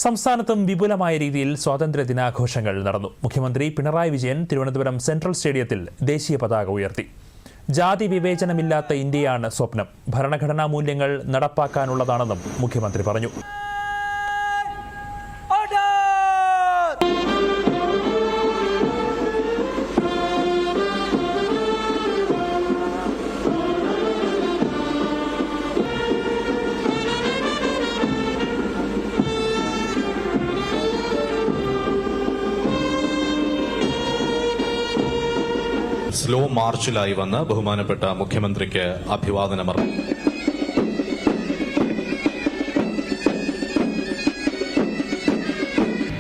സംസ്ഥാനത്തും വിപുലമായ രീതിയിൽ സ്വാതന്ത്ര്യ ദിനാഘോഷങ്ങൾ നടന്നു. മുഖ്യമന്ത്രി പിണറായി വിജയൻ തിരുവനന്തപുരം സെൻട്രൽ സ്റ്റേഡിയത്തിൽ ദേശീയ പതാക ഉയർത്തി. ജാതി വിവേചനമില്ലാത്ത ഇന്ത്യയാണ് സ്വപ്നം. ഭരണഘടനാ മൂല്യങ്ങൾ നടപ്പാക്കാനുള്ളതാണെന്നും മുഖ്യമന്ത്രി പറഞ്ഞു. സ്ലോ മാർച്ചിലായി വന്ന് ബഹുമാനപ്പെട്ട മുഖ്യമന്ത്രിക്ക് അഭിവാദനമർപ്പിച്ചു.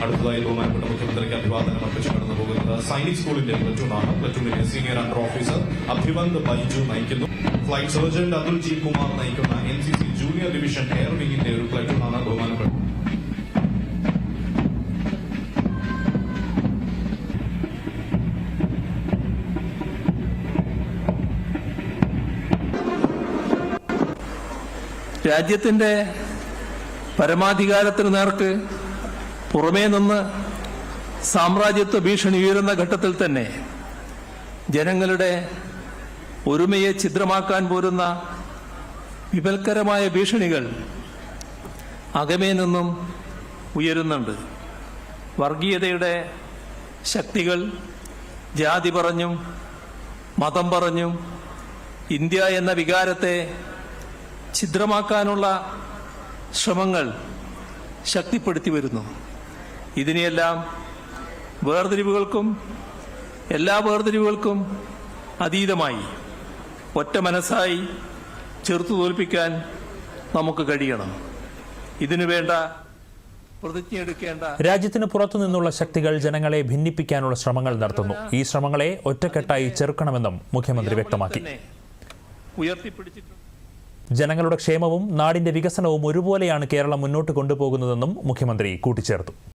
അടുത്തതായി ബഹുമാനപ്പെട്ട മുഖ്യമന്ത്രിക്ക് അഭിവാദനം അർപ്പിച്ചു കടന്നു പോകുന്നത് സൈനിക് സ്കൂളിന്റെ പ്ലറ്റൂണാണ്. പ്ലറ്റൂണിലെ senior under officer Abhivand Baiju നയിക്കുന്നു. Flight sergeant Athul G Kumar നയിക്കുന്ന NCC ജൂനിയർ ഡിവിഷൻ എയർ വിംഗിന്റെ ഒരു പ്ലറ്റൂണാണ് ബഹുമാനപ്പെട്ട. രാജ്യത്തിന്റെ പരമാധികാരത്തിന് നേർക്ക് പുറമേ നിന്ന് സാമ്രാജ്യത്വ ഭീഷണി ഉയരുന്ന ഘട്ടത്തിൽ തന്നെ ജനങ്ങളുടെ ഒരുമയെ ഛിദ്രമാക്കാൻ പോരുന്ന വിപൽക്കരമായ ഭീഷണികൾ അകമേ നിന്നും ഉയരുന്നുണ്ട്. വർഗീയതയുടെ ശക്തികൾ ജാതി പറഞ്ഞും മതം പറഞ്ഞും ഇന്ത്യ എന്ന വികാരത്തെ ഛിദ്രമാക്കാനുള്ള ശ്രമങ്ങൾ ശക്തിപ്പെടുത്തി വരുന്നു. ഇതിനെയെല്ലാം എല്ലാ വേർതിരിവുകൾക്കും അതീതമായി ഒറ്റ മനസ്സായി ചെറുത്തു തോൽപ്പിക്കാൻ നമുക്ക് കഴിയണം. ഇതിനുവേണ്ട പ്രതിജ്ഞയെടുക്കേണ്ട. രാജ്യത്തിന് പുറത്തുനിന്നുള്ള ശക്തികൾ ജനങ്ങളെ ഭിന്നിപ്പിക്കാനുള്ള ശ്രമങ്ങൾ നടത്തുന്നു. ഈ ശ്രമങ്ങളെ ഒറ്റക്കെട്ടായി ചെറുക്കണമെന്നും മുഖ്യമന്ത്രി വ്യക്തമാക്കി. ജനങ്ങളുടെ ക്ഷേമവും നാടിന്റെ വികസനവും ഒരുപോലെയാണ് കേരളം മുന്നോട്ട് കൊണ്ടുപോകുന്നതെന്നും മുഖ്യമന്ത്രി കൂട്ടിച്ചേർത്തു.